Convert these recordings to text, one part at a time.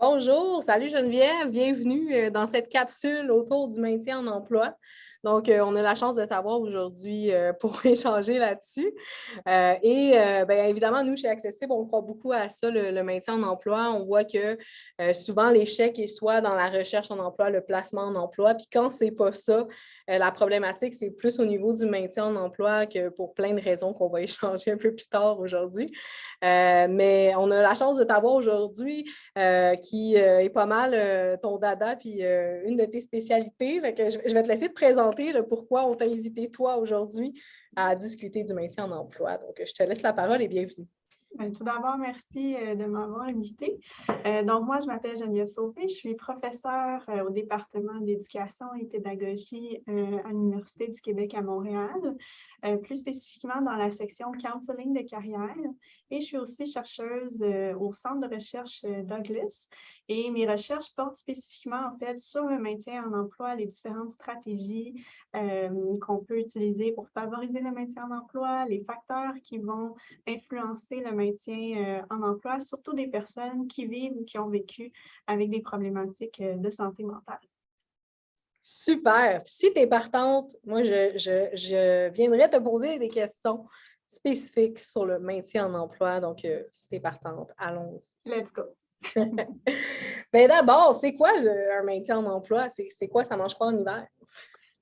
Bonjour, salut Geneviève, bienvenue dans cette capsule autour du maintien en emploi. Donc, on a la chance de t'avoir aujourd'hui pour échanger là-dessus. Bien évidemment, nous, chez Accessible, on croit beaucoup à ça, le maintien en emploi. On voit que souvent, l'échec est soit dans la recherche en emploi, le placement en emploi. Puis quand c'est pas ça, la problématique, c'est plus au niveau du maintien en emploi que pour plein de raisons qu'on va échanger un peu plus tard aujourd'hui. Mais on a la chance de t'avoir aujourd'hui qui est pas mal ton dada puis une de tes spécialités. Fait que je vais te laisser te présenter pourquoi on t'a invité toi aujourd'hui à discuter du maintien en emploi. Donc, je te laisse la parole et bienvenue. Tout d'abord, merci de m'avoir invitée. Donc, moi, je m'appelle Geneviève Sauvé. Je suis professeure au département d'éducation et pédagogie à l'Université du Québec à Montréal, plus spécifiquement dans la section counseling de carrière. Et je suis aussi chercheuse au centre de recherche Douglas. Et mes recherches portent spécifiquement, en fait, sur le maintien en emploi, les différentes stratégies qu'on peut utiliser pour favoriser le maintien en emploi, les facteurs qui vont influencer le maintien en emploi, surtout des personnes qui vivent ou qui ont vécu avec des problématiques de santé mentale. Super! Si tu es partante, moi, je viendrai te poser des questions spécifiques sur le maintien en emploi. Donc, si tu es partante, allons-y. Let's go! Bien, d'abord, c'est quoi un maintien en emploi? C'est quoi? Ça mange quoi en hiver?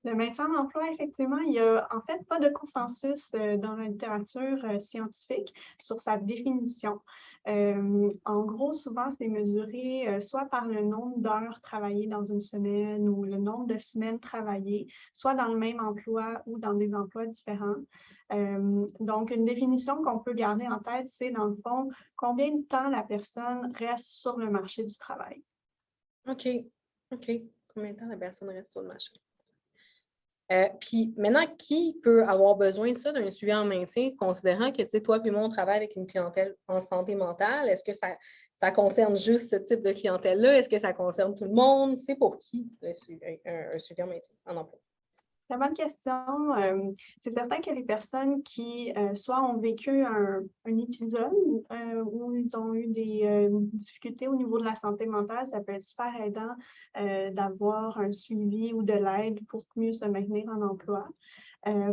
Le maintien en emploi, effectivement, il n'y a en fait pas de consensus dans la littérature scientifique sur sa définition. En gros, souvent, c'est mesuré soit par le nombre d'heures travaillées dans une semaine ou le nombre de semaines travaillées, soit dans le même emploi ou dans des emplois différents. Donc, une définition qu'on peut garder en tête, c'est dans le fond, combien de temps la personne reste sur le marché du travail. OK. OK. Combien de temps la personne reste sur le marché? Puis maintenant, qui peut avoir besoin de ça, d'un suivi en maintien, considérant que, tu sais, toi et moi, on travaille avec une clientèle en santé mentale? Est-ce que ça concerne juste ce type de clientèle-là? Est-ce que ça concerne tout le monde? C'est pour qui un suivi en maintien en emploi? Très bonne question. C'est certain que les personnes qui soit ont vécu un épisode où ils ont eu des difficultés au niveau de la santé mentale, ça peut être super aidant d'avoir un suivi ou de l'aide pour mieux se maintenir en emploi.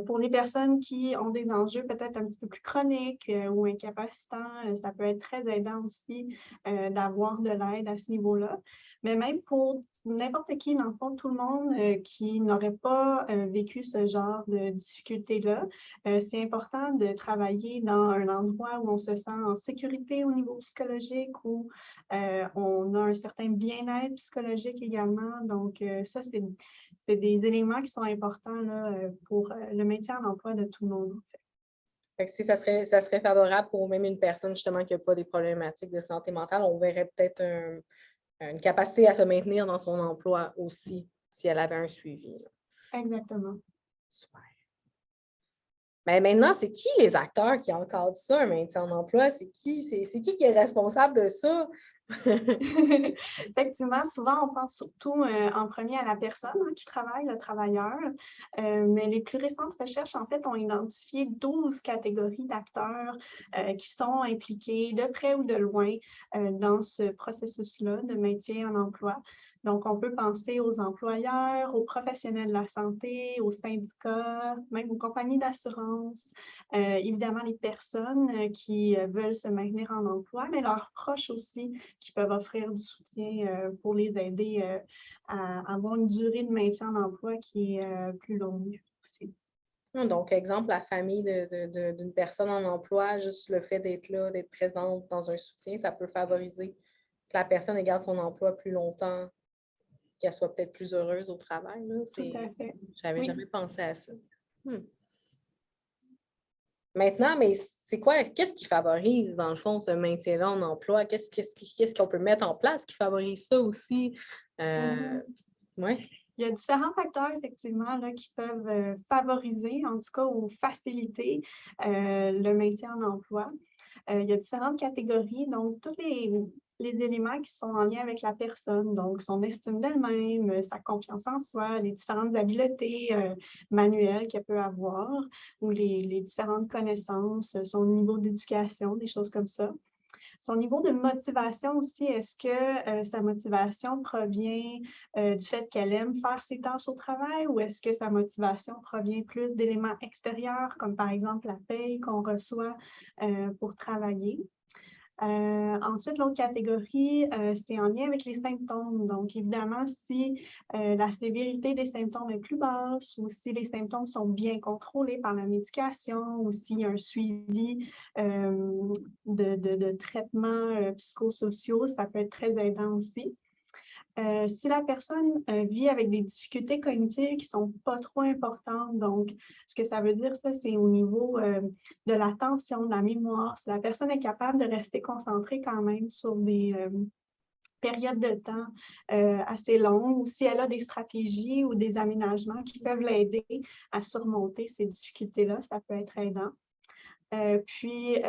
Pour les personnes qui ont des enjeux peut-être un petit peu plus chroniques ou incapacitants, ça peut être très aidant aussi d'avoir de l'aide à ce niveau-là. Mais même pour n'importe qui, dans le fond, tout le monde qui n'aurait pas vécu ce genre de difficultés-là, c'est important de travailler dans un endroit où on se sent en sécurité au niveau psychologique, où on a un certain bien-être psychologique également. Donc, ça, c'est des éléments qui sont importants là, pour le maintien en emploi de tout le monde. Fait que si ça serait favorable pour même une personne justement qui n'a pas des problématiques de santé mentale, on verrait peut-être une capacité à se maintenir dans son emploi aussi si elle avait un suivi. Exactement. Super. Mais maintenant, c'est qui les acteurs qui encadrent ça, un maintien en emploi? C'est qui qui est responsable de ça? Effectivement, souvent, on pense surtout en premier à la personne qui travaille, le travailleur, mais les plus récentes recherches, en fait, ont identifié 12 catégories d'acteurs qui sont impliqués de près ou de loin dans ce processus-là de maintien en emploi. Donc, on peut penser aux employeurs, aux professionnels de la santé, aux syndicats, même aux compagnies d'assurance, évidemment les personnes qui veulent se maintenir en emploi, mais leurs proches aussi qui peuvent offrir du soutien pour les aider à avoir une durée de maintien en emploi qui est plus longue aussi. Donc, exemple, la famille d'une personne en emploi, juste le fait d'être là, d'être présente dans un soutien, ça peut favoriser que la personne garde son emploi plus longtemps, qu'elle soit peut-être plus heureuse au travail. Tout à fait. J'avais Oui. jamais pensé à ça. Maintenant, mais c'est quoi, qu'est-ce qui favorise, dans le fond, ce maintien-là en emploi? Qu'est-ce qu'on peut mettre en place qui favorise ça aussi? Ouais. Il y a différents facteurs, effectivement, là, qui peuvent favoriser, en tout cas, ou faciliter le maintien en emploi. Il y a différentes catégories, donc tous les éléments qui sont en lien avec la personne, donc son estime d'elle-même, sa confiance en soi, les différentes habiletés manuelles qu'elle peut avoir, ou les différentes connaissances, son niveau d'éducation, des choses comme ça. Son niveau de motivation aussi, est-ce que sa motivation provient du fait qu'elle aime faire ses tâches au travail ou est-ce que sa motivation provient plus d'éléments extérieurs, comme par exemple la paye qu'on reçoit pour travailler? Ensuite, l'autre catégorie, c'est en lien avec les symptômes. Donc, évidemment, si la sévérité des symptômes est plus basse ou si les symptômes sont bien contrôlés par la médication ou s'il y a un suivi de traitements psychosociaux, ça peut être très aidant aussi. Si la personne vit avec des difficultés cognitives qui ne sont pas trop importantes, donc ce que ça veut dire, ça, c'est au niveau de l'attention, de la mémoire. Si la personne est capable de rester concentrée quand même sur des périodes de temps assez longues, ou si elle a des stratégies ou des aménagements qui peuvent l'aider à surmonter ces difficultés-là, ça peut être aidant. Puis,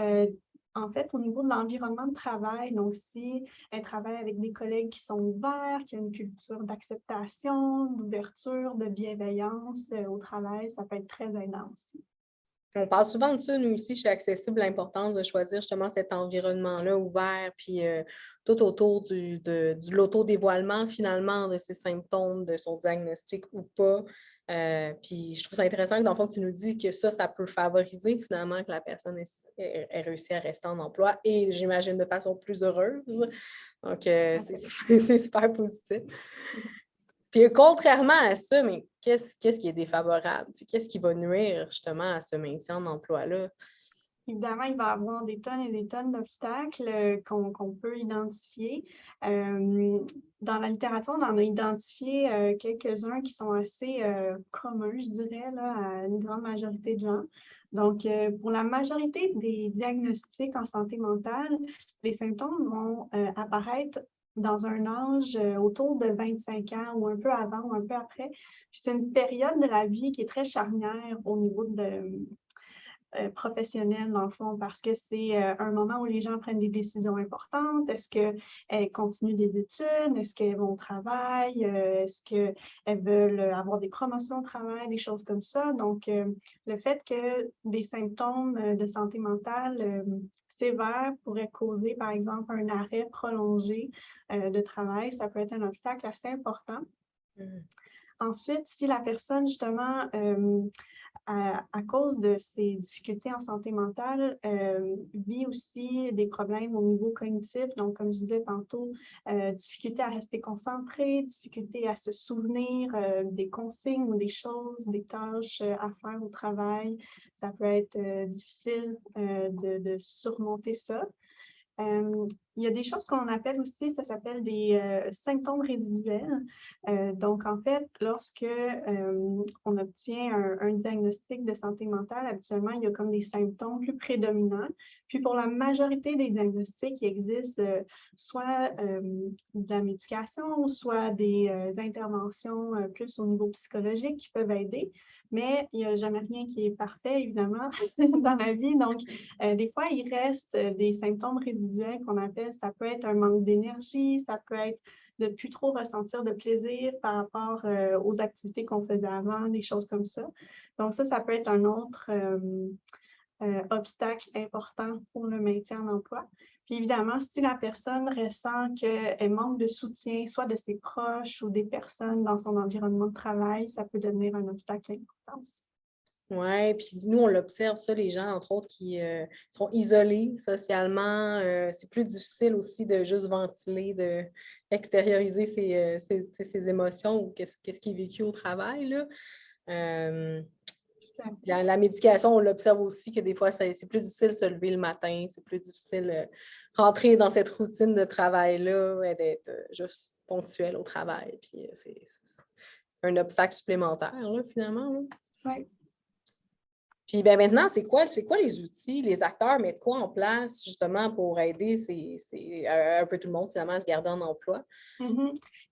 en fait, au niveau de l'environnement de travail, donc si elle travaille avec des collègues qui sont ouverts, qui ont une culture d'acceptation, d'ouverture, de bienveillance au travail, ça peut être très aidant aussi. On parle souvent de ça, nous, ici, chez Accessible, l'importance de choisir justement cet environnement-là ouvert, puis tout autour de l'autodévoilement, finalement, de ses symptômes, de son diagnostic ou pas. Puis je trouve ça intéressant que, dans le fond, tu nous dis que ça peut favoriser, finalement, que la personne ait réussi à rester en emploi et, j'imagine, de façon plus heureuse. Donc, c'est super positif. Puis contrairement à ça, mais qu'est-ce qui est défavorable? Qu'est-ce qui va nuire justement à ce maintien en emploi-là? Évidemment, il va y avoir des tonnes et des tonnes d'obstacles qu'on peut identifier. Dans la littérature, on en a identifié quelques-uns qui sont assez communs, je dirais, là, à une grande majorité de gens. Donc, pour la majorité des diagnostics en santé mentale, les symptômes vont apparaître dans un âge autour de 25 ans ou un peu avant ou un peu après. Puis c'est une période de la vie qui est très charnière au niveau professionnelle, dans le fond, parce que c'est un moment où les gens prennent des décisions importantes. Est-ce qu'elles continuent des études? Est-ce qu'elles vont au travail? Est-ce qu'elles veulent avoir des promotions au travail, des choses comme ça? Donc, le fait que des symptômes de santé mentale sévères pourraient causer, par exemple, un arrêt prolongé de travail, ça peut être un obstacle assez important. Ensuite, si la personne, justement, à cause de ces difficultés en santé mentale, vit aussi des problèmes au niveau cognitif. Donc, comme je disais tantôt, difficulté à rester concentré, difficulté à se souvenir des consignes ou des choses, des tâches à faire au travail. Ça peut être difficile de surmonter ça. Il y a des choses qu'on appelle aussi, ça s'appelle des symptômes résiduels. Donc, en fait, lorsque on obtient un diagnostic de santé mentale, habituellement, il y a comme des symptômes plus prédominants. Puis, pour la majorité des diagnostics, il existe soit de la médication, soit des interventions plus au niveau psychologique qui peuvent aider. Mais il n'y a jamais rien qui est parfait, évidemment, dans la vie. Donc, des fois, il reste des symptômes résiduels qu'on appelle, ça peut être un manque d'énergie, ça peut être de ne plus trop ressentir de plaisir par rapport aux activités qu'on faisait avant, des choses comme ça. Donc ça peut être un autre obstacle important pour le maintien en emploi. Puis évidemment, si la personne ressent qu'elle manque de soutien, soit de ses proches ou des personnes dans son environnement de travail, ça peut devenir un obstacle important aussi. Oui, puis nous, on l'observe, ça, les gens, entre autres, qui sont isolés socialement. C'est plus difficile aussi de juste ventiler, d'extérioriser ses émotions ou qu'est-ce qui est vécu au travail, là. La médication, on l'observe aussi que des fois, c'est plus difficile de se lever le matin, c'est plus difficile de rentrer dans cette routine de travail-là, d'être juste ponctuel au travail. Puis c'est un obstacle supplémentaire, là, finalement. Oui. Puis ben maintenant, c'est quoi les outils, les acteurs mettent quoi en place justement pour aider un peu tout le monde finalement à se garder en emploi?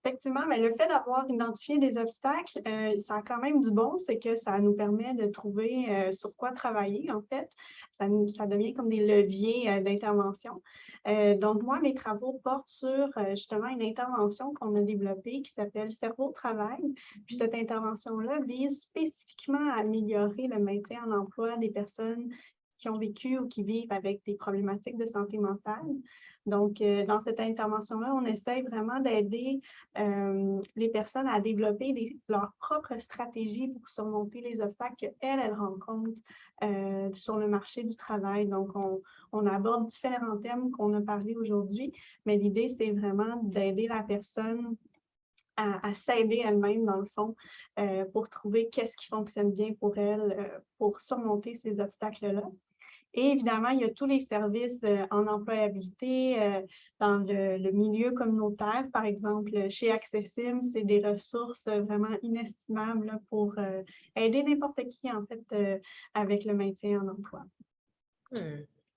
Effectivement, mais le fait d'avoir identifié des obstacles, ça a quand même du bon, c'est que ça nous permet de trouver sur quoi travailler, en fait. Ça devient comme des leviers d'intervention. Donc, moi, mes travaux portent sur justement une intervention qu'on a développée qui s'appelle Cerveau au travail. Puis cette intervention-là vise spécifiquement à améliorer le maintien en emploi des personnes ont vécu ou qui vivent avec des problématiques de santé mentale. Donc, dans cette intervention-là, on essaie vraiment d'aider les personnes à développer leurs propres stratégies pour surmonter les obstacles qu'elles rencontrent sur le marché du travail. Donc, on aborde différents thèmes qu'on a parlé aujourd'hui, mais l'idée, c'est vraiment d'aider la personne à s'aider elle-même, dans le fond, pour trouver qu'est-ce qui fonctionne bien pour elle, pour surmonter ces obstacles-là. Et évidemment, il y a tous les services en employabilité dans le milieu communautaire. Par exemple, chez Accessim, c'est des ressources vraiment inestimables là, pour aider n'importe qui, en fait, avec le maintien en emploi.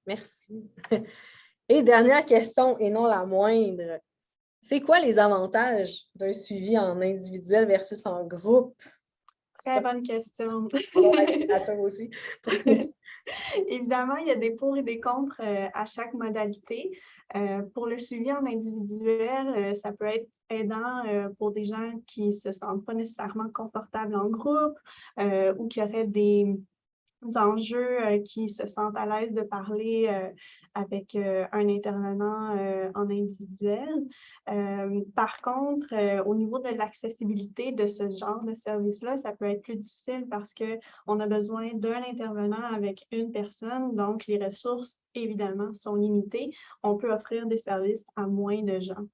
Merci. Et dernière question, et non la moindre, c'est quoi les avantages d'un suivi en individuel versus en groupe? Très bonne question. La littérature aussi. Évidemment, il y a des pour et des contre à chaque modalité. Pour le suivi en individuel, ça peut être aidant pour des gens qui ne se sentent pas nécessairement confortables en groupe ou qui auraient des enjeux qui se sentent à l'aise de parler avec un intervenant en individuel. Par contre, au niveau de l'accessibilité de ce genre de service-là, ça peut être plus difficile parce qu'on a besoin d'un intervenant avec une personne, donc les ressources, évidemment, sont limitées. On peut offrir des services à moins de gens.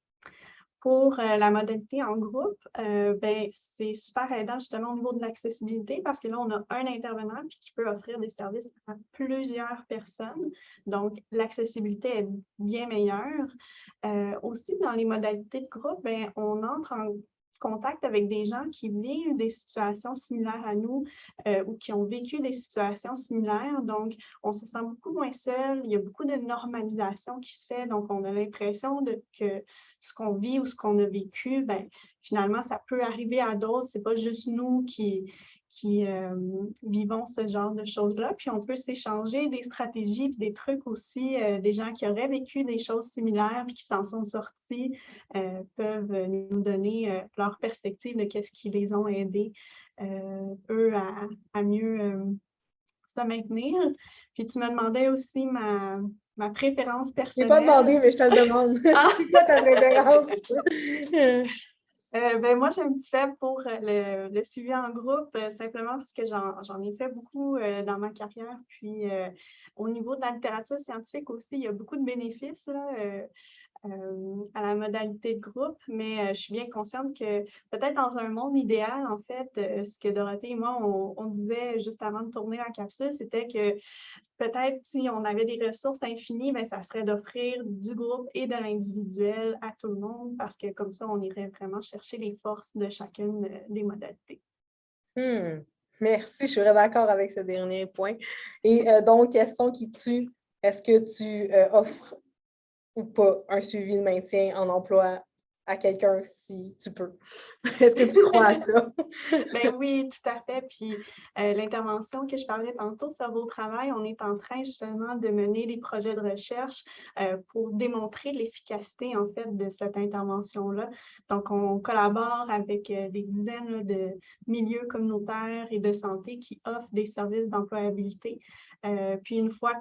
Pour la modalité en groupe, c'est super aidant justement au niveau de l'accessibilité parce que là, on a un intervenant qui peut offrir des services à plusieurs personnes. Donc, l'accessibilité est bien meilleure. Aussi, dans les modalités de groupe, on entre en contact avec des gens qui vivent des situations similaires à nous ou qui ont vécu des situations similaires. Donc, on se sent beaucoup moins seul. Il y a beaucoup de normalisation qui se fait. Donc, on a l'impression que ce qu'on vit ou ce qu'on a vécu, finalement, ça peut arriver à d'autres. Ce n'est pas juste nous qui vivons ce genre de choses-là. Puis, on peut s'échanger des stratégies et des trucs aussi. Des gens qui auraient vécu des choses similaires et qui s'en sont sortis peuvent nous donner leur perspective de qu'est-ce qui les ont aidés, eux, à mieux se maintenir. Puis, tu me demandais aussi ma préférence personnelle. Je n'ai pas demandé, mais je te le demande. C'est quoi ta préférence? Moi, j'ai un petit faible pour le suivi en groupe, simplement parce que j'en ai fait beaucoup dans ma carrière. Puis, au niveau de la littérature scientifique aussi, il y a beaucoup de bénéfices là, à la modalité de groupe, mais je suis bien consciente que peut-être dans un monde idéal, en fait, ce que Dorothée et moi, on disait juste avant de tourner la capsule, c'était que peut-être si on avait des ressources infinies, ça serait d'offrir du groupe et de l'individuel à tout le monde parce que comme ça, on irait vraiment chercher les forces de chacune des modalités. Merci, je suis d'accord avec ce dernier point. Et donc, question qui tue, est-ce que tu offres ou pas un suivi de maintien en emploi à quelqu'un si tu peux? Est-ce que tu crois à ça? Oui, tout à fait. Puis l'intervention que je parlais tantôt, Cerveau au travail, on est en train justement de mener des projets de recherche pour démontrer l'efficacité en fait de cette intervention-là. Donc, on collabore avec des dizaines de milieux communautaires et de santé qui offrent des services d'employabilité. Puis une fois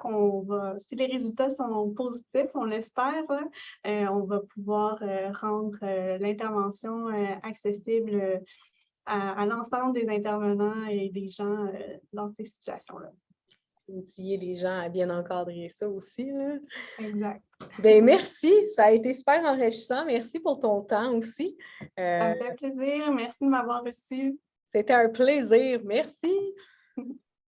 si les résultats sont positifs, on l'espère, on va pouvoir rendre l'intervention accessible à l'ensemble des intervenants et des gens dans ces situations-là. Outiller les gens à bien encadrer ça aussi. Là. Exact. Merci, ça a été super enrichissant. Merci pour ton temps aussi. Ça me fait plaisir. Merci de m'avoir reçu. C'était un plaisir. Merci.